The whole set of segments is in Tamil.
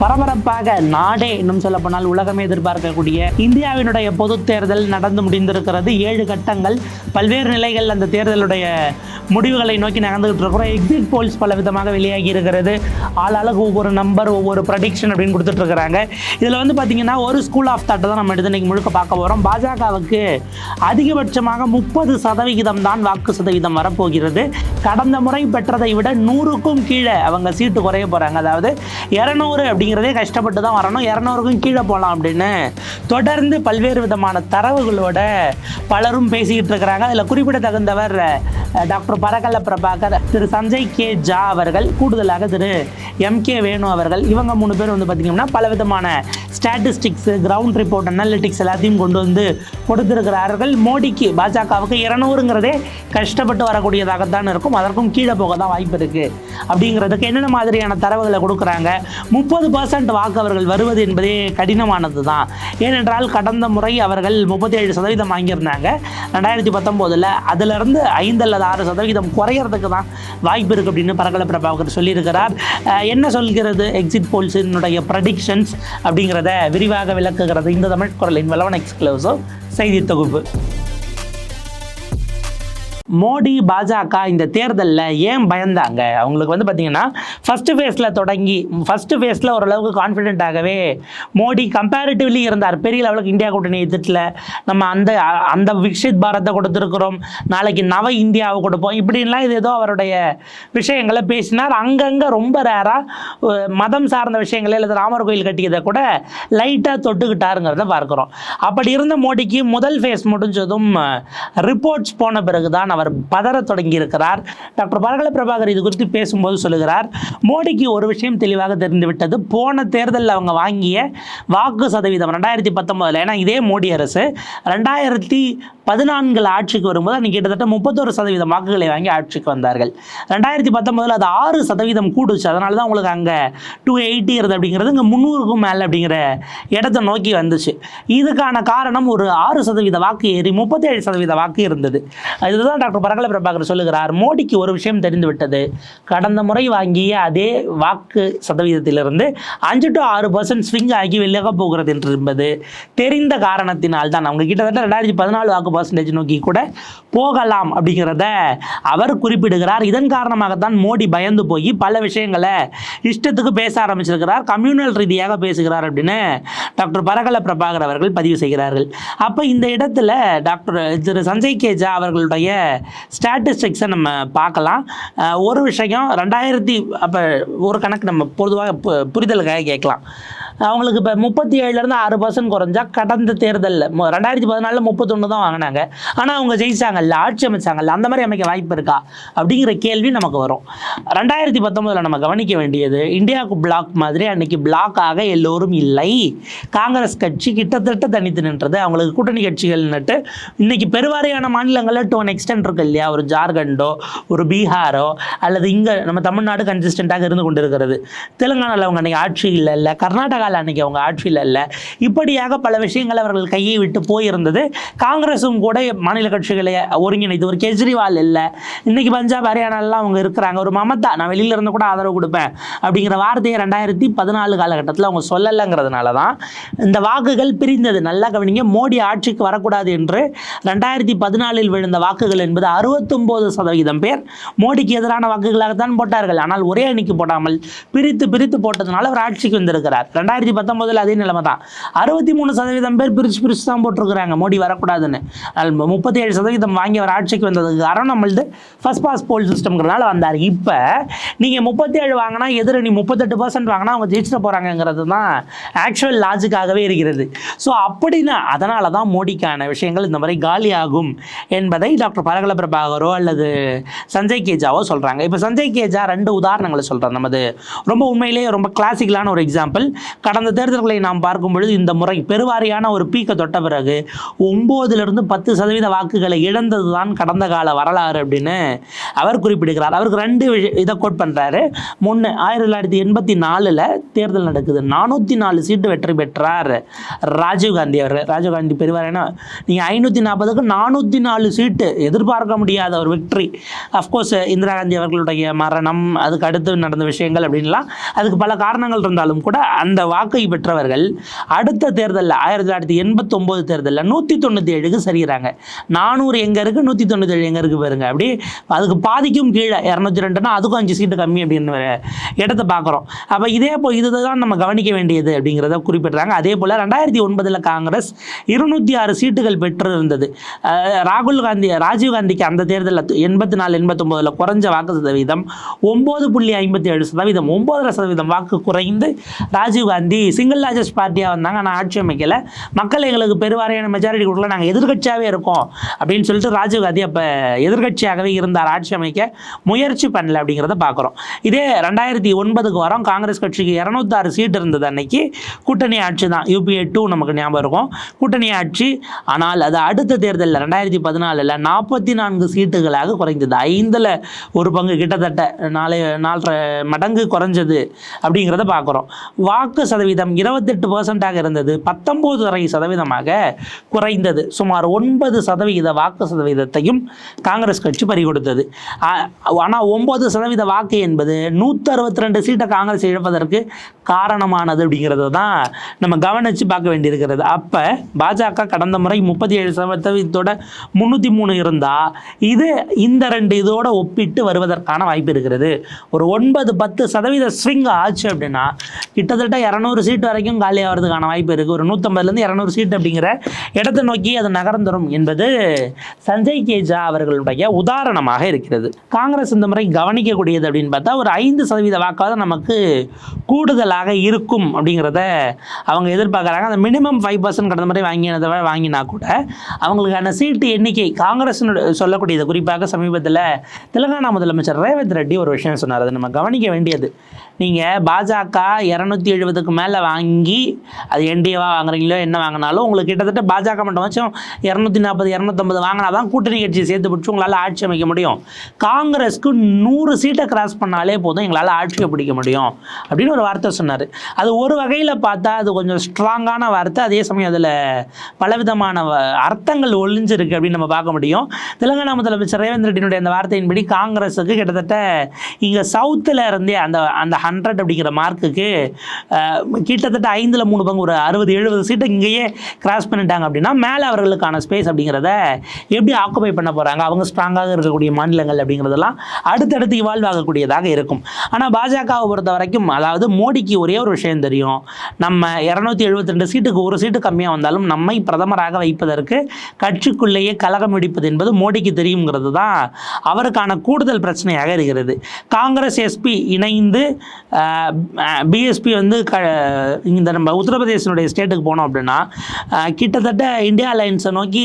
பரபரப்பாக நாடே இன்னும் சொல்ல போனால் உலகமே எதிர்பார்க்கக்கூடிய இந்தியாவினுடைய பொது தேர்தல் நடந்து முடிந்திருக்கிறது. 7 கட்டங்கள், பல்வேறு நிலைகள் அந்த தேர்தலுடைய முடிவுகளை நோக்கி நகர்ந்துகிட்டு இருக்கிறோம். எக்ஸிட் போல்ஸ் பல விதமாக வெளியாகி இருக்கிறது. ஆளாளுக்கு ஒவ்வொரு நம்பர், ஒவ்வொரு ப்ரடிக்ஷன் அப்படின்னு கொடுத்துட்டு இருக்கிறாங்க. இதில் வந்து பார்த்தீங்கன்னா ஒரு ஸ்கூல் ஆஃப் தாட்டை தான் நம்ம எடுத்து இன்னைக்கு முழுக்க பார்க்க போகிறோம். பாஜகவுக்கு அதிகபட்சமாக 30% தான் வாக்கு சதவீதம் வரப்போகிறது. கடந்த முறை பெற்றதை விட 100க்கும் கீழே அவங்க சீட்டு குறைய போகிறாங்க. அதாவது 200 அப்படிங்கிறதே கஷ்டப்பட்டு தான் வரணும், 200க்கும் கீழே போகலாம் அப்படின்னு தொடர்ந்து பல்வேறு விதமான தரவுகளோட பலரும் பேசிக்கிட்டு இருக்கிறாங்க. அதில் குறிப்பிடத்தகுந்தவர் டாக்டர் பரகல பிரபாகர், திரு சஞ்சய் கே ஜா அவர்கள், கூடுதலாக திரு MK வேணு அவர்கள். இவங்க 3 பேர் வந்து பார்த்திங்கன்னா பல விதமான ஸ்டாட்டிஸ்டிக்ஸ், கிரவுண்ட் ரிப்போர்ட், அனாலிட்டிக்ஸ் எல்லாத்தையும் கொண்டு வந்து கொடுத்துருக்கிறார்கள். மோடிக்கு, பாஜகவுக்கு 200ங்கிறதே கஷ்டப்பட்டு வரக்கூடியதாகத்தான் இருக்கும், அதற்கும் கீழே போக தான் வாய்ப்பு இருக்குது. அப்படிங்கிறதுக்கு என்னென்ன மாதிரியான தரவுகளை கொடுக்குறாங்க? 30% வாக்கு அவர்கள் வருவது என்பதே கடினமானது தான். ஏனென்றால் கடந்த முறை அவர்கள் 37% வாங்கியிருந்தாங்க 2019. அதிலிருந்து 5 அல்லது 6% குறையிறதுக்கு தான் வாய்ப்பு இருக்குது அப்படின்னு பரகல பிரபாகர் சொல்லியிருக்கிறார். என்ன சொல்கிறது எக்ஸிட் போல்ஸினுடைய ப்ரெடிக்ஷன்ஸ் அப்படிங்கிறத விரிவாக விளக்குகிறது இந்த தமிழ் குரலின் வலவன் எக்ஸ்க்ளூசிவ் செய்தி தொகுப்பு. மோடி, பாஜக இந்த தேர்தலில் ஏன் பயந்தாங்க? அவங்களுக்கு வந்து பார்த்திங்கன்னா ஃபஸ்ட்டு ஃபேஸில் ஓரளவுக்கு கான்ஃபிடென்ட்டாகவே மோடி கம்பேரிட்டிவ்லி இருந்தார். பெரிய லெவலுக்கு இந்தியா கூட்டணி எதிர்த்தில் நம்ம அந்த விக்ஷித் பாரத்தை கொடுத்துருக்குறோம், நாளைக்கு நவ இந்தியாவை கொடுப்போம், இப்படின்லாம் இது ஏதோ அவருடைய விஷயங்களை பேசினார். அங்கங்கே ரொம்ப ரேராக மதம் சார்ந்த விஷயங்களே அல்லது ராமர் கோயில் கட்டியதை கூட லைட்டாக தொட்டுக்கிட்டாருங்கிறத பார்க்குறோம். அப்படி இருந்த மோடிக்கு முதல் ஃபேஸ் முடிஞ்சதும் ரிப்போர்ட்ஸ் போன பிறகு தான் அவர் பதற தொடங்கி இருக்கிறார். டாக்டர் பரகல பிரபாகர் இது குறித்து பேசும்போது சொல்லுகிறார், மோடிக்கு ஒரு விஷயம் தெளிவாக தெரிந்துவிட்டது. போன தேர்தலில் அவங்க வாங்கிய வாக்கு சதவீதம் 2019, ஏன்னா இதே மோடி அரசு 2014 ஆட்சிக்கு வரும்போது அன்றைக்கி கிட்டத்தட்ட 31% வாக்குகளை வாங்கி ஆட்சிக்கு வந்தார்கள். 2019 அது 6% கூடுச்சு. அதனால தான் உங்களுக்கு அங்கே 280 அப்படிங்கிறது இங்கே 300க்கும் மேலே அப்படிங்கிற இடத்தை நோக்கி வந்துச்சு. இதுக்கான காரணம் ஒரு 6% வாக்கு ஏறி 37% வாக்கு இருந்தது. இதுதான் டாக்டர் பரகல பிரபாகர் சொல்லுகிறார், மோடிக்கு ஒரு விஷயம் தெரிந்துவிட்டது. கடந்த முறை வாங்கிய அதே வாக்கு சதவீதத்திலிருந்து 5 to 6% ஸ்விங் ஆகி வெளியாக போகிறது என்பது தெரிந்த காரணத்தினால் தான் அவங்க கிட்டத்தட்ட 2014 வாக்கு பர்சன்டேஜ் நோக்கி கூட போகலாம் அப்படிங்கிறத அவர் குறிப்பிடுகிறார். இதன் காரணமாகத்தான் மோடி பயந்து போய் பல விஷயங்களை இஷ்டத்துக்கு பேச ஆரம்பிச்சிருக்கிறார், கம்யூனல் ரீதியாக பேசுகிறார் அப்படின்னு டாக்டர் பரகல பிரபாகர் அவர்கள் பதிவு செய்கிறார்கள். அப்போ இந்த இடத்துல டாக்டர் திரு சஞ்சய் கே ஜா அவர்களுடைய ஸ்டாட்டிஸ்டிக்ஸை நம்ம பார்க்கலாம். ஒரு விஷயம், அப்போ ஒரு கணக்கு நம்ம பொதுவாக புரிதலுக்காக கேட்கலாம். அவங்களுக்கு இப்போ 37லேருந்து 6% குறைஞ்சா கடந்த தேர்தலில் 2014 31 தான் வாங்கினாங்க, ஆனால் அவங்க ஜெயிச்சாங்கல்ல, ஆட்சி அமைச்சாங்கல்ல, அந்த மாதிரி அமைக்க வாய்ப்பு இருக்கா அப்படிங்கிற கேள்வி நமக்கு வரும். 2019 நம்ம கவனிக்க வேண்டியது, இந்தியாவுக்கு பிளாக் மாதிரி அன்னைக்கு பிளாக்காக எல்லோரும் இல்லை. காங்கிரஸ் கட்சி கிட்டத்தட்ட தனித்து நின்றது. அவங்களுக்கு கூட்டணி கட்சிகள்னுட்டு இன்னைக்கு பெருவாரியான மாநிலங்களில் டு ஒன் எக்ஸ்டென்ட் இருக்கு இல்லையா, ஒரு ஜார்க்கண்டோ ஒரு பீகாரோ அல்லது இங்கே நம்ம தமிழ்நாடு கன்சிஸ்டண்ட்டாக இருந்து கொண்டு இருக்கிறது. தெலுங்கானாவில் அவங்க அன்றைக்கி ஆட்சியில் இல்லை, கர்நாடகாவில் அன்றைக்கி அவங்க ஆட்சியில் இல்லை. இப்படியாக பல விஷயங்கள் அவர்கள் கையை விட்டு போயிருந்தது. காங்கிரஸும் கூட மாநில கட்சிகளை ஒருங்கிணைத்து, ஒரு கெஜ்ரிவால் இல்லை, இன்றைக்கி பஞ்சாப் ஹரியானாலாம் அவங்க இருக்கிறாங்க, ஒரு மமதா நான் வெளியில இருந்து கூட ஆதரவு கொடுப்பேன் அப்படிங்கிற வார்த்தையை 2014 காலகட்டத்தில் அவங்க சொல்லலைங்கிறதுனால தான் இந்த வாக்குகள் பிரிந்தது. நல்லா கவனிங்க, மோடி ஆட்சிக்கு வரக்கூடாது என்று 2014 விழுந்த வாக்குகள் என்பது 69% பேர் மோடிக்கு எதிரான வாக்குகளாகத்தான் போட்டார்கள். ஆனால் ஒரே அணிக்கு போடாமல் பிரித்து போட்டதுனால அவர் ஆட்சிக்கு வந்திருக்கிறார். 2019 அதே நிலைமை தான். 63% பேர் பிரித்து தான் போட்டிருக்கிறாங்க மோடி வரக்கூடாதுன்னு. 37% வாங்கி அவர் ஆட்சிக்கு வந்ததுக்கு காரணம் நம்மளது ஃபர்ஸ்ட் பாஸ் போல் சிஸ்டம்ங்கிறதுனால வந்தார். இப்போ நீங்கள் 37 வாங்கினா எதிரணி 38% வாங்கினா அவங்க ஜெயிச்சிட போகிறாங்கிறது தான் ஆக்சுவல் லாஜிக்காகவே இருக்கிறது. ஸோ அப்படின்னா அதனால தான் மோடிக்கான விஷயங்கள் இந்த மாதிரி காலியாகும் என்பதை டாக்டர் பரகல பிரபாகரோ அல்லது சஞ்சய் கே ஜாவோ சொல்கிறாங்க. இப்போ சஞ்சய் கே ஜா 2 உதாரணங்களை சொல்கிறார். நமது ரொம்ப உண்மையிலேயே ரொம்ப கிளாசிக்கலான ஒரு எக்ஸாம்பிள். கடந்த தேர்தல்களை நாம் பார்க்கும் பொழுது இந்த முறை பெருவாரியான ஒரு பீக்கை தொட்ட பிறகு 9-10% வாக்குகளை இழந்தது தான் கடந்த கால வரலாறு அப்படின்னு அவர் குறிப்பிடுகிறார். அவருக்கு 2 இதை கோட் பண்ணுறாரு. முன்னு 1984 தேர்தல் நடக்குது, 404 சீட்டு வெற்றி பெற்றார் ராஜீவ்காந்தி அவர்கள். ராஜீவ்காந்தி பெருவாரியான நீங்கள் 540க்கு 404 சீட்டு எதிர்பார்க்க முடியாத ஒரு வெற்றி. அஃப்கோர்ஸ் இந்திரா காந்தி அவர்களுடைய மரணம், அதுக்கு அடுத்து நடந்த விஷயங்கள் அப்படின்லாம் அதுக்கு பல காரணங்கள் இருந்தாலும் கூட அந்த வாக்கை பெற்றவர்கள் அடுத்த தேர்தலில் 1989 தேர்தலில் 197க்கு சரிகிறாங்க. 400 எங்கே இருக்குது, 197 எங்கே இருக்குது பாருங்க. அப்படி அதுக்கு பாதிக்கும் கீழே 202னா அதுக்கும் 5 சீட்டு கம்மி அப்படின்னு இடத்த பார்க்குறோம். அப்போ இதுதான் நம்ம கவனிக்க வேண்டியது அப்படிங்கிறத குறிப்பிட்றாங்க. அதே போல் 2009 காங்கிரஸ் 206 சீட்டுகள் பெற்று இருந்தது. ராஜீவ்காந்திக்கு அந்த தேர்தலில் 84-89 குறைஞ்ச வாக்கு சதவீதம் 9.57%, 9.5% வாக்கு குறைந்து ராஜீவ்காந்தி சிங்கிள் லார்ஜஸ்ட் பார்ட்டியாக வந்தாங்க. ஆனால் ஆட்சி அமைக்கல, மக்கள் எங்களுக்கு பெருவாரியான மெஜாரிட்டி கொடுக்கல, நாங்கள் எதிர்கட்சியாகவே இருக்கோம் அப்படின்னு சொல்லிட்டு ராஜீவ்காந்தி அப்போ எதிர்கட்சியாகவே இருந்தார், ஆட்சி அமைக்க முயற்சி பண்ணல அப்படிங்கிறத பார்க்குறோம். இதே 2009க்கு வரோம். காங்கிரஸ் கட்சிக்கு 206 சீட் இருந்தது. அன்னைக்கு கூட்டணி ஆட்சி தான், UPA 2 நமக்கு ஞாபகம் இருக்கும், கூட்டணி ஆட்சி. ஆனால் அது அடுத்த தேர்தலில் 2014 44 சீட்டுகளாக குறைந்தது. 5ல் 1 பங்கு, கிட்டத்தட்ட 4.5 மடங்கு குறைஞ்சது அப்படிங்கிறத பார்க்குறோம். வாக்கு சதவீதம் 28% இருந்தது, 19.5% குறைந்தது. சுமார் 9% வாக்கு சதவீதத்தையும் காங்கிரஸ் கட்சி பறிகொடுத்தது. ஆனால் 9% வாக்கு என்பது 162 சீட்டை காங்கிரஸ் இழப்பதற்கு காரணமானது அப்படிங்கிறது தான் நம்ம கவனித்து பார்க்க வேண்டியிருக்கிறது. அப்போ பாஜக கடந்த முறை 37% 303 இருந்தால் இந்த 2 இதோட ஒப்பிட்டு வருவதற்கான வாய்ப்பு இருக்கிறது. ஒரு 9-10% ஸ்விங் ஆச்சு அப்படின்னா கிட்டத்தட்ட 200 சீட்டு வரைக்கும் காலி ஆகிறதுக்கான வாய்ப்பு இருக்குது. ஒரு 150-200 சீட்டு அப்படிங்கிற இடத்தை நோக்கி அது நகர்ந்துடும் என்பது சஞ்சய் கேஜா அவர்களுடைய உதாரணமாக இருக்கிறது. காங்கிரஸ் இந்த முறை கவனிக்கக்கூடியது அப்படின்னு பார்த்தா ஒரு 5% வாக்காவது நமக்கு கூடுதலாக இருக்கும் அப்படிங்கிறத அவங்க எதிர்பார்க்குறாங்க. அந்த மினிமம் 5% கடந்த முறை வாங்கினா கூட அவங்களுக்கான சீட்டு எண்ணிக்கை காங்கிரஸ் சொல்லக்கூடியது. குறிப்பாக சமீபத்தில் தெலுங்கானா முதலமைச்சர் ரேவந்த் ரெட்டி ஒரு விஷயம் சொன்னார், அதை நம்ம கவனிக்க வேண்டியது. நீங்கள் பாஜக 270க்கு மேலே வாங்கி அது என்டிஏவா வாங்குறீங்களோ என்ன வாங்கினாலும் உங்களுக்கு கிட்டத்தட்ட பாஜக மட்டும் வச்சும் 240-250 வாங்கினா தான் கூட்டணி கட்சியை சேர்த்து பிடிச்சி உங்களால் ஆட்சி அமைக்க முடியும். காங்கிரஸ்க்கு 100 சீட்டை கிராஸ் பண்ணாலே போதும் எங்களால் ஆட்சியை பிடிக்க முடியும் அப்படின்னு ஒரு வார்த்தை சொன்னார். அது ஒரு வகையில் பார்த்தா அது கொஞ்சம் ஸ்ட்ராங்கான வார்த்தை, அதே சமயம் அதில் பலவிதமான அர்த்தங்கள் ஒளிஞ்சிருக்கு அப்படின்னு நம்ம பார்க்க முடியும். தெலுங்கானா முதலமைச்சர் ரேவந்த் ரெட்டியினுடைய அந்த வார்த்தையின்படி காங்கிரஸுக்கு கிட்டத்தட்ட இங்கே சவுத்தில் இருந்தே அந்த 100 அப்படிங்கிற மார்க்குக்கு கிட்டத்தட்ட 5ல் 3 பங்கு ஒரு 60-70 சீட்டை இங்கேயே கிராஸ் பண்ணிட்டாங்க அப்படின்னா மேலே அவர்களுக்கான ஸ்பேஸ் அப்படிங்கிறத எப்படி ஆக்குபை பண்ண போகிறாங்க, அவங்க ஸ்ட்ராங்காக இருக்கக்கூடிய மாநிலங்கள் அப்படிங்கிறதெல்லாம் அடுத்தடுத்து இவால்வ் ஆகக்கூடியதாக இருக்கும். ஆனால் பாஜகவை பொறுத்த வரைக்கும், அதாவது மோடிக்கு ஒரே ஒரு விஷயம் தெரியும், நம்ம 272 சீட்டுக்கு 1 சீட்டு கம்மியாக வந்தாலும் நம்மை பிரதமராக வைப்பதற்கு கட்சிக்குள்ளேயே கலகம் வெடிப்பது என்பது மோடிக்கு தெரியுங்கிறது தான் அவருக்கான கூடுதல் பிரச்சனையாக இருக்கிறது. காங்கிரஸ் எஸ்பி இணைந்து பிஎஸ்பி இந்த நம்ம உத்தரப்பிரதேசனுடைய ஸ்டேட்டுக்கு போனோம் அப்படின்னா கிட்டத்தட்ட இந்தியா அலையன்ஸை நோக்கி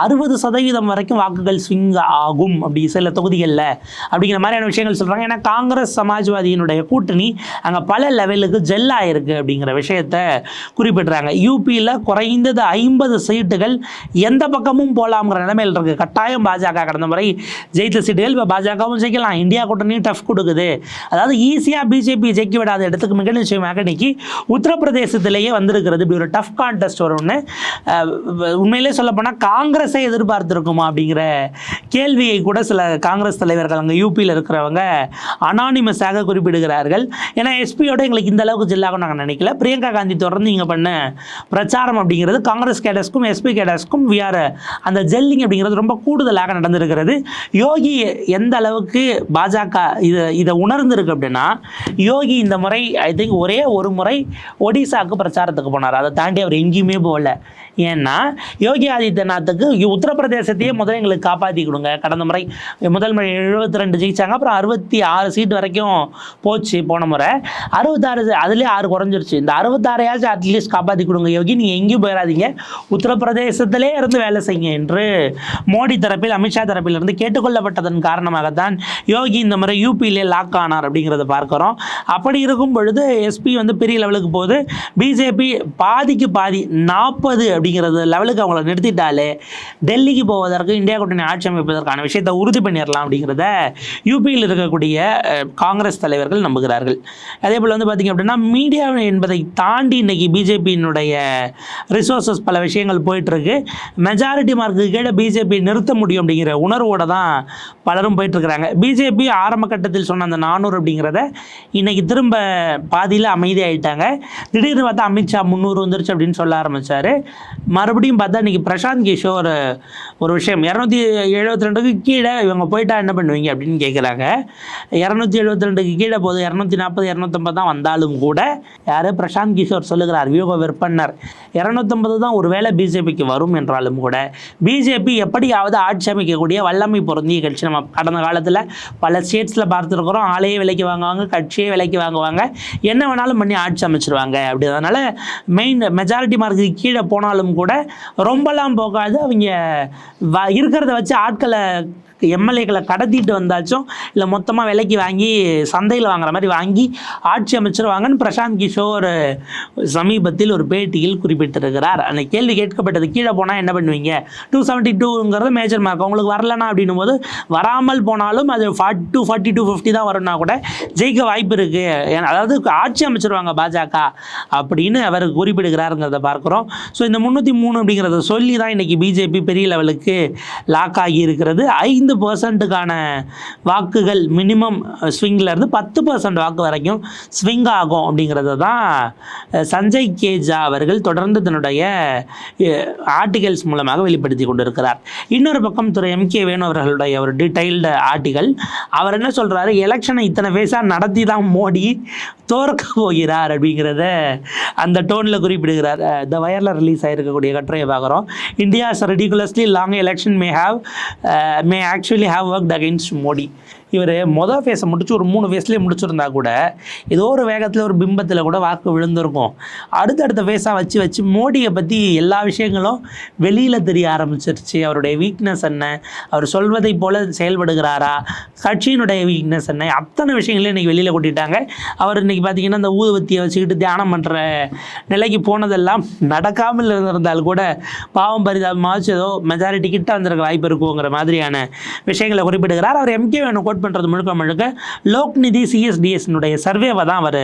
60% வரைக்கும் வாக்குகள் ஸ்விங் ஆகும் அப்படி சில தொகுதிகளில் அப்படிங்கிற மாதிரியான விஷயங்கள் சொல்கிறாங்க. ஏன்னா காங்கிரஸ் சமாஜ்வாதியினுடைய கூட்டணி அங்கே பல லெவலுக்கு ஜெல் ஆகிருக்கு அப்படிங்கிற விஷயத்தை குறிப்பிட்றாங்க. யூபியில் குறைந்தது 50 சீட்டுகள் எந்த பக்கமும் போகலாம்ங்கிற நிலைமையில் இருக்குது. கட்டாயம் பாஜக கடந்த முறை ஜெயித்த சீட்டுகள் இப்போ பாஜகவும் ஜெயிக்கலாம், இந்தியா கூட்டணியும் டஃப் கொடுக்குது. அதாவது ஈஸியாக பிஜேபி ஜெயிக்க விடாத இடத்துக்கு மிக நிச்சயமாக இன்னைக்கு உத்தரப்பிரதேசத்திலேயே வந்திருக்கிறது. இப்படி ஒரு டஃப் கான்டெஸ்ட் வரும்னு உண்மையிலே சொல்லப்போனால் காங்கிரஸை எதிர்பார்த்துருக்குமா அப்படிங்கிற கேள்வியை கூட சில காங்கிரஸ் தலைவர்கள் அங்கே யூபியில் இருக்கிறவங்க அனானிமஸாக குறிப்பிடுகிறார்கள். ஏன்னா எஸ்பியோட எங்களுக்கு இந்த அளவுக்கு ஜில்லாக நாங்கள் நினைக்கல. பிரியங்கா காந்தி தொடர்ந்து இங்கே பண்ண பிரச்சாரம் அப்படிங்கிறது காங்கிரஸ் கேடர்ஸ்க்கும் எஸ்பி கேடர்ஸ்க்கும் அந்த ஜெல்லிங் அப்படிங்கிறது ரொம்ப கூடுதலாக நடந்திருக்கிறது. யோகி எந்த அளவுக்கு பாஜக இதை உணர்ந்திருக்கு அப்படின்னா, யோகி இந்த முறை ஐ திங்க் ஒரே ஒரு முறை ஒடிசாவுக்கு பிரச்சாரத்துக்கு போனார், அதை தாண்டி அவர் எங்கேயுமே போகல. ஏன்னா யோகி ஆதித்யநாத்துக்கு உத்தரப்பிரதேசத்தையே முதல்ல எங்களுக்கு காப்பாற்றி கொடுங்க, கடந்த முறை முதல் முறை 72 ஜெயிச்சாங்க, அப்புறம் 66 சீட் வரைக்கும் போச்சு போன முறை, 66 அதுலேயே 6 குறைஞ்சிருச்சு, இந்த 66 அட்லீஸ்ட் காப்பாற்றி கொடுங்க யோகி, நீங்கள் எங்கேயும் போயிடாதீங்க, உத்தரப்பிரதேசத்திலே இருந்து வேலை செய்யுங்க என்று மோடி தரப்பில் அமித்ஷா தரப்பிலிருந்து கேட்டுக்கொள்ளப்பட்டதன் காரணமாகத்தான் யோகி இந்த முறை யூபியிலே லாக் ஆனார் அப்படிங்கிறத பார்க்குறோம். அப்படி இருக்கும் பொழுது எஸ்பி வந்து பெரிய லெவலுக்கு போகுது. பிஜேபி பாதிக்கு பாதி 40 அப்படிங்கிறது லெவலுக்கு அவங்கள நிறுத்திட்டாலே டெல்லிக்கு போவதற்கு இந்தியா கூட்டணி ஆட்சி அமைப்பதற்கான விஷயத்தை உறுதி பண்ணிடலாம் அப்படிங்கிறத யூபியில் இருக்கக்கூடிய காங்கிரஸ் தலைவர்கள் நம்புகிறார்கள். அதே போல் வந்து பார்த்திங்க அப்படின்னா மீடியா என்பதை தாண்டி இன்றைக்கி பிஜேபியினுடைய ரிசோர்ஸஸ் பல விஷயங்கள் போயிட்டுருக்கு. மெஜாரிட்டி மார்க்கு கீழே பிஜேபி நிறுத்த முடியும் அப்படிங்கிற உணர்வோடு தான் பலரும் போயிட்டுருக்கிறாங்க. பிஜேபி ஆரம்ப கட்டத்தில் சொன்ன அந்த 400 அப்படிங்கிறத இன்றைக்கி திரும்ப பாதியில் அமைதியாகிட்டாங்க. திடீர்னு பார்த்தா அமித்ஷா 300 வந்துருச்சு அப்படின்னு சொல்ல ஆரம்பித்தார். மறுபடியும் பார்த்தா இன்றைக்கி பிரசாந்த் கிஷோர் ஒரு விஷயம் 272க்கு கீழே இவங்க போயிட்டா என்ன பண்ணுவீங்க அப்படின்னு கேட்குறாங்க. 272க்கு கீழே போது 240 250 தான் வந்தாலும் கூட யார் பிரசாந்த் கிஷோர் சொல்லுகிறார், வியூக விற்பனர் 250 தான் ஒரு வேளை பிஜேபிக்கு வரும் என்றாலும் கூட பிஜேபி எப்படியாவது ஆட்சி அமைக்கக்கூடிய வல்லமை பொருந்திய கட்சி. நம்ம கடந்த காலத்தில் பல ஸ்டேட்ஸில் பார்த்துருக்குறோம். ஆளையே விலைக்கு வாங்குவாங்க, கட்சியே விலைக்கு வாங்குவாங்க, என்ன வேணாலும் பண்ணி ஆட்சி அமைச்சிருவாங்க. அப்படி அதனால் மெஜாரிட்டி மார்க்கு கீழே போனாலும் கூட ரொம்பலாம் போகாது. அவங்க இருக்கிறத வச்சு ஆட்களை எம்எல்ஏக்களை கடத்திட்டு வந்தாச்சும் இல்லை மொத்தமாக விலைக்கு வாங்கி சந்தையில் வாங்குற மாதிரி வாங்கி ஆட்சி அமைச்சிருவாங்கன்னு பிரசாந்த் கிஷோர் சமீபத்தில் ஒரு பேட்டியில் குறிப்பிட்டிருக்கிறார். அந்த கேள்வி கேட்கப்பட்டது, கீழே போனால் என்ன பண்ணுவீங்க? 272ங்கிறது மேஜர் மார்க், உங்களுக்கு வரலன்னா அப்படின்னும் போது வராமல் போனாலும் அது 40 to 50 தான் வரும்னா கூட ஜெயிக்க வாய்ப்பு இருக்குது, அதாவது ஆட்சி அமைச்சிருவாங்க பாஜக அப்படின்னு அவர் குறிப்பிடுகிறாருங்கிறத பார்க்குறோம். ஸோ இந்த 303 அப்படிங்கிறத சொல்லி தான் இன்றைக்கி பிஜேபி பெரிய லெவலுக்கு லாக் ஆகி இருக்கிறது. 5%க்கான வாக்குகள் மினிமம் ஸ்விங்கிலேருந்து 10% வாக்கு வரைக்கும் ஸ்விங் ஆகும் அப்படிங்கிறத தான் சஞ்சய் கேஜா அவர்கள் தொடர்ந்து தன்னுடைய ஆர்டிகல்ஸ் மூலமாக வெளிப்படுத்தி கொண்டிருக்கிறார். இன்னொரு பக்கம் திரு எம்கே வேணு அவர்களுடைய ஒரு டீடைல்டு ஆர்டிகல். அவர் என்ன சொல்கிறாரு, எலெக்ஷனை இத்தனை ஃபேஸாக நடத்தி தான் மோடி தோற்க போகிறார் அப்படிங்கிறத அந்த டோனில் குறிப்பிடுகிறார். த வயரில் ரிலீஸ் ஆகிருக்கக்கூடிய கட்டுரையை பார்க்குறோம். India's ridiculously long election may actually have worked against Modi. இவர் மொதல் ஃபேஸை முடிச்சு ஒரு 3 ஃபேஸ்லேயே முடிச்சிருந்தா கூட ஏதோ ஒரு வேகத்தில் ஒரு பிம்பத்தில் கூட வாக்கு விழுந்திருக்கும். அடுத்தடுத்த ஃபேஸாக வச்சு மோடியை பற்றி எல்லா விஷயங்களும் வெளியில் தெரிய ஆரம்பிச்சிருச்சு. அவருடைய வீக்னஸ் என்ன, அவர் சொல்வதை போல் செயல்படுகிறாரா, கட்சியினுடைய வீக்னஸ் என்ன, அத்தனை விஷயங்களையும் இன்றைக்கி வெளியில் கொட்டிட்டாங்க. அவர் இன்றைக்கி பார்த்திங்கன்னா இந்த ஊதுவத்தியை வச்சுக்கிட்டு தியானம் பண்ணுற நிலைக்கு போனதெல்லாம் நடக்காமல் இருந்திருந்தால் கூட பாவம் பரிதாபமாச்சு ஏதோ மெஜாரிட்டி கிட்ட வந்திருக்க வாய்ப்பு இருக்குங்கிற மாதிரியான விஷயங்களை குறிப்பிடுகிறார். அவர் எம்கே வேணும் கோட் பண்ணுறது முழுக்க லோக்நிதி சிஎஸ்டிஎஸ்னுடைய சர்வேவை தான் அவர்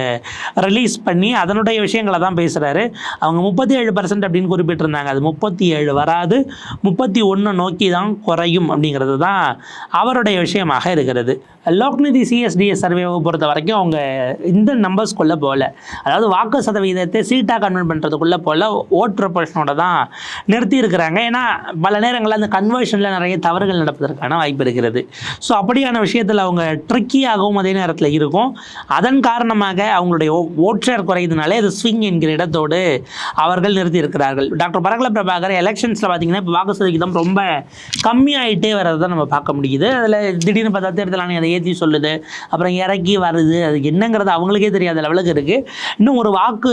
ரிலீஸ் பண்ணி அதனுடைய விஷயங்களை தான் பேசுகிறாரு. அவங்க 37% அப்படின்னு குறிப்பிட்டிருந்தாங்க. அது 37 வராது, 31 நோக்கி தான் குறையும் அப்படிங்கிறது தான் அவருடைய விஷயமாக இருக்கிறது. லோக்நிதி சிஎஸ்டிஎஸ் சர்வேவை பொறுத்த வரைக்கும் அவங்க இந்த நம்பர்ஸ்குள்ளே போகல, அதாவது வாக்கு சதவீதத்தை சீட்டாக கன்வெர்ட் பண்ணுறதுக்குள்ளே போல் ஓட் ப்ரொபோர்ஷனோட தான் நிறுத்தி இருக்கிறாங்க. ஏன்னா பல நேரங்களில் அந்த கன்வர்ஷனில் நிறைய தவறுகள் நடப்பதற்கான வாய்ப்பு இருக்கிறது. ஸோ அப்படியான விஷயத்தில் அவங்க ட்ரிக்கியாகவும் அதே நேரத்தில் இருக்கும். அதன் காரணமாக அவங்களுடைய ஓட் ஷேர் குறையுதுனாலே அது ஸ்விங் என்கிற இடத்தோடு அவர்கள் நிறுத்தி இருக்கிறார்கள். டாக்டர் பரகல பிரபாகர் எலெக்ஷன்ஸில் பார்த்திங்கன்னா இப்போ வாக்கு சதவீதம் ரொம்ப கம்மியாகிட்டே வர்றதை நம்ம பார்க்க முடியுது. அதில் திடீர்னு பார்த்தா தேர்தல் ஆணையம் அதை ஏற்றி சொல்லுது, அப்புறம் இறக்கி வருது, அது என்னங்கிறது அவங்களுக்கே தெரியாத லெவலுக்கு இருக்குது. இன்னும் ஒரு வாக்கு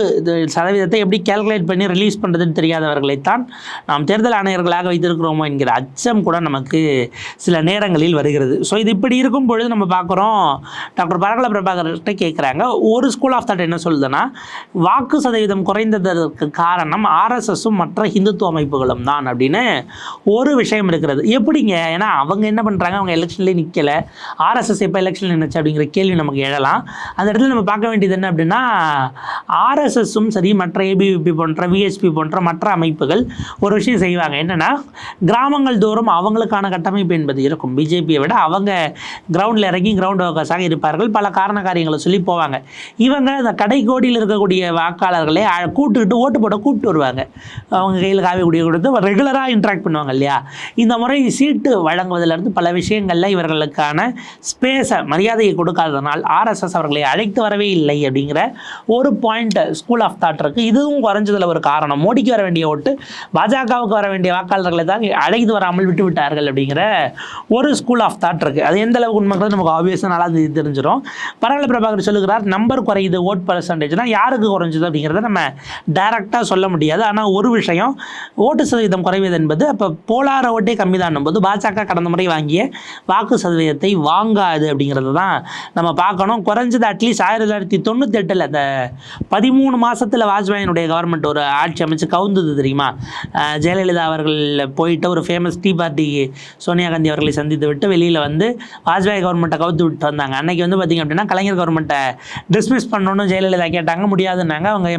சதவீதத்தை எப்படி கேல்குலேட் பண்ணி ரிலீஸ் பண்ணுறதுன்னு தெரியாதவர்களைத்தான் நாம் தேர்தல் ஆணையர்களாக வைத்திருக்கிறோமோ என்கிற அச்சம் கூட நமக்கு சில நேரங்களில் வருகிறது. ஸோ இது இப்படி இருக்கும் பொழுது நம்ம பார்க்குறோம், டாக்டர் பரகல பிரபாகர்கிட்ட கேட்குறாங்க, ஒரு ஸ்கூல் ஆஃப் தாட் என்ன சொல்லுதுன்னா வாக்கு சதவீதம் குறைந்ததற்கு காரணம் ஆர்எஸ்எஸும் மற்ற ஹிந்துத்துவ அமைப்புகளும் தான் அப்படின்னு ஒரு விஷயம் இருக்கிறது. எப்படிங்க? ஏன்னா அவங்க என்ன பண்ணுறாங்க, அவங்க எலெக்ஷன்லேயே நிற்கலை, ஆர்எஸ்எஸ் எப்போ எலெக்ஷன் நினைச்சு அப்படிங்கிற கேள்வி நமக்கு எழலாம். அந்த இடத்துல நம்ம பார்க்க வேண்டியது என்ன அப்படின்னா, ஆர்எஸ்எஸும் சரி மற்ற ஏபிவிபி போன்ற விஹெச்பி போன்ற மற்ற அமைப்புகள் ஒரு விஷயம் செய்வாங்க. என்னென்னா கிராமங்கள் தோறும் அவங்களுக்கான கட்டமைப்பு என்பது இருக்கும். பிஜேபியை விட அவங்க கிரவுண்டில் இறங்கி கிரவுண்ட் ஒர்க்கர்ஸாக இருப்பார்கள், பல காரண காரியங்களை சொல்லி போவாங்க. இவங்க இந்த கடைக்கோடியில் இருக்கக்கூடிய வாக்காளர்களை கூப்பிட்டு ஓட்டு போட கூப்பிட்டு வருவாங்க. அவங்க கையில் காவி குடியை கொடுத்து ரெகுலராக இன்ட்ராக்ட் பண்ணுவாங்க இல்லையா. இந்த முறை சீட்டு வழங்குவதிலிருந்து பல விஷயங்களில் இவர்களுக்கான ஸ்பேஸை மரியாதையை கொடுக்காததனால் ஆர்எஸ்எஸ் அவர்களை அழைத்து வரவே இல்லை அப்படிங்கிற ஒரு பாயிண்ட் ஸ்கூல் ஆஃப் தாட் இருக்குது. இதுவும் குறைஞ்சதில் ஒரு காரணம். மோடிக்கு வர வேண்டிய ஓட்டு பாஜகவுக்கு வர வேண்டிய வாக்காளர்களை தான் அழைத்து வராமல் விட்டு விட்டார்கள் அப்படிங்கிற ஒரு ஸ்கூல் ஆஃப் தாட் இருக்குது. அது எந்த அளவுக்கு உண்மைங்கிறது நமக்கு ஆப்வியஸாக நல்லா தெரிஞ்சிடும். பரகல பிரபாகர் சொல்லுகிறார், நம்பர் குறையுது ஓட் பர்சன்டேஜ்னா யாருக்கு குறைஞ்சது அப்படிங்கிறத நம்ம டைரெக்டாக சொல்ல முடியாது. ஆனால் ஒரு விஷயம், ஓட்டு சதவீதம் குறைவது என்பது அப்போ போலார ஓட்டே கம்மி தான் போது பாஜக கடந்த முறை வாங்கிய வாக்கு சதவீதத்தை வாங்காது ஆகுது அப்படிங்கிறது தான் நம்ம பார்க்கணும். குறைஞ்சது அட்லீஸ்ட் 1998 அந்த 13 மாதத்தில் வாஜ்பாயினுடைய கவர்மெண்ட் ஒரு ஆட்சி அமைச்சு கவுந்தது தெரியுமா. ஜெயலலிதா அவர்கள் போயிட்டு ஒரு famous tea party Sonia Gandhi அவர்களை சந்தித்து விட்டு வெளியில் வந்து வாஜ்பாய் கவர்மெண்ட்டை கவுத்து விட்டு வந்தாங்க. அன்றைக்கி வந்து பார்த்திங்க அப்படின்னா கலைஞர் கவர்மெண்ட்டை டிஸ்மிஸ் பண்ணணும்னு ஜெயலலிதா கேட்டாங்க, முடியாதுன்னாங்க. அவங்க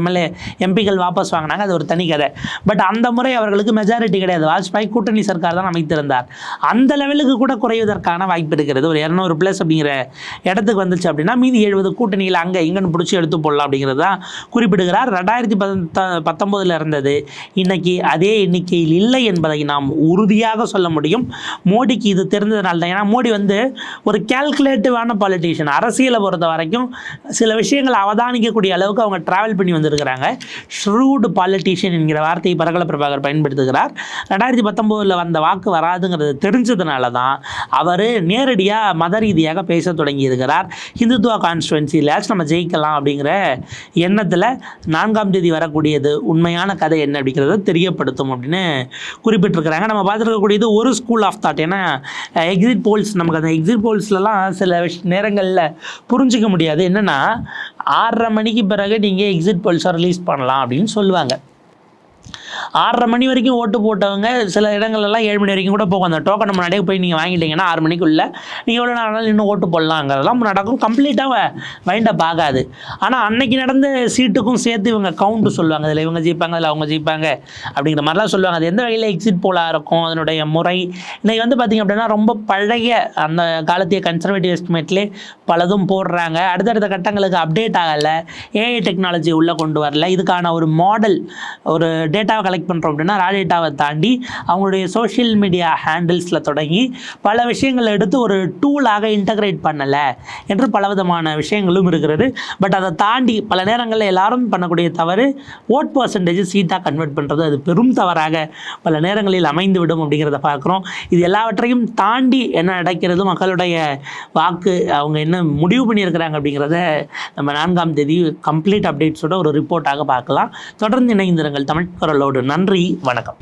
எம்பிக்கள் வாபஸ் வாங்கினாங்க. அது ஒரு தனி கதை. பட் அந்த முறை அவர்களுக்கு மெஜாரிட்டி கிடையாது. வாஜ்பாய் கூட்டணி சர்க்கார் தான் அமைத்திருந்தார். அந்த லெவலுக்கு கூட குறைவதற்கான வாய்ப்பு இருக்கிறது. ஒரு 200+ அப்படிங்கிற இடத்துக்கு வந்துச்சு அப்படின்னா மீதி 70 கூட்டணியில் அங்கே இங்கன்னு பிடிச்சி எடுத்து போடலாம் அப்படிங்கிறது தான் குறிப்பிடுகிறார். 2019 இருந்தது, இன்னைக்கு அதே எண்ணிக்கையில் இல்லை என்பதை நாம் உறுதியாக சொல்ல முடியும். மோடிக்கு இது தெரிந்ததுனால தான். ஏன்னா மோடி வந்து ஒரு கால்குலேட்டிவான பாலிட்டிஷியன். அரசியலை பொறுத்த வரைக்கும் சில விஷயங்களை அவதானிக்கக்கூடிய அளவுக்கு அவங்க டிராவல் பண்ணி வந்திருக்கிறாங்க. ஷ்ரூட் பாலிட்டிஷியன் என்கிற வார்த்தையை பரகல பிரபாகர் பயன்படுத்துகிறார். 2019 வந்த வாக்கு வராதுங்கிறது தெரிஞ்சதுனால தான் அவர் நேரடியாக மத ரீதியாக பேச தொடங்கி இருக்கிறார். ஹிந்துத்துவா கான்ஸ்டுவன்சியில் நம்ம ஜெயிக்கலாம் அப்படிங்கிற எண்ணத்தில் 4ஆம் தேதி வரக்கூடியது உண்மையான கதை என்ன அப்படிங்கிறத தெரியப்படுத்தும் அப்படின்னு குறிப்பிட்டிருக்கிறாங்க. நம்ம பார்த்துருக்கக்கூடியது ஒரு ஸ்கூல் ஆஃப் தாட். ஏன்னா எக்ஸிட் போல்ஸ், நமக்கு அந்த எக்ஸிட் போல்ஸ்லாம் சில நேரங்களில் புரிஞ்சிக்க முடியாது. என்னென்னா 6:30 மணிக்கு பிறகு நீங்கள் எக்ஸிட் போல்ஸை ரிலீஸ் பண்ணலாம் அப்படின்னு சொல்லுவாங்க. 6:30 மணி வரைக்கும் ஓட்டு போட்டவங்க சில இடங்கள்லாம் 7 மணி வரைக்கும் கூட போகும். அந்த டோக்கன் முன்னாடியே போய் நீங்கள் வாங்கிட்டீங்கன்னா 6 மணிக்குள்ளே நீங்கள் எவ்வளோ நாள் இன்னும் ஓட்டு போடலாங்கிறதெல்லாம் நடக்கும். கம்ப்ளீட்டாக வைண்டப் ஆகாது. ஆனால் அன்னைக்கு நடந்த சீட்டுக்கும் சேர்த்து இவங்க கவுண்ட்டு சொல்லுவாங்க. அதில் இவங்க ஜெயிப்பாங்க, அதில் அவங்க ஜெயிப்பாங்க அப்படிங்கிற மாதிரிலாம் சொல்லுவாங்க. அது எந்த வகையில் எக்ஸிட் போலாக இருக்கும், அதனுடைய முறை. இன்றைக்கி வந்து பார்த்திங்க அப்படின்னா ரொம்ப பழைய அந்த காலத்திய கன்சர்வேட்டிவ் எஸ்டிமேட்லேயே பலதும் போடுறாங்க. அடுத்தடுத்த கட்டங்களுக்கு அப்டேட் ஆகலை, ஏஐ டெக்னாலஜி உள்ளே கொண்டு வரல. இதுக்கான ஒரு மாடல், ஒரு டேட்டாவை கலெக்ட் பண்ணுறோம் அப்படின்னா ரா டேட்டாவை தாண்டி அவங்களுடைய சோஷியல் மீடியா ஹேண்டில்ஸில் தொடங்கி பல விஷயங்களை எடுத்து ஒரு டூலாக இன்டகிரேட் பண்ணலை என்று பலவிதமான விஷயங்களும் இருக்கிறது. பட் அதை தாண்டி பல நேரங்களில் எல்லாரும் பண்ணக்கூடிய தவறு ஓட் பர்சன்டேஜ் சீட்டாக கன்வெர்ட் பண்ணுறது. அது பெரும் தவறாக பல நேரங்களில் அமைந்து விடும் அப்படிங்கிறத பார்க்குறோம். இது எல்லாவற்றையும் தாண்டி என்ன நடக்கிறது, மக்களுடைய வாக்கு அவங்க என்ன முடிவு பண்ணியிருக்கிறாங்க அப்படிங்கிறத நம்ம 4ஆம் தேதி கம்ப்ளீட் அப்டேட்ஸோட ஒரு ரிப்போர்ட்டாக பார்க்கலாம். தொடர்ந்து இணைந்திருங்கள் தமிழ் குரலோடு. நன்றி, வணக்கம்.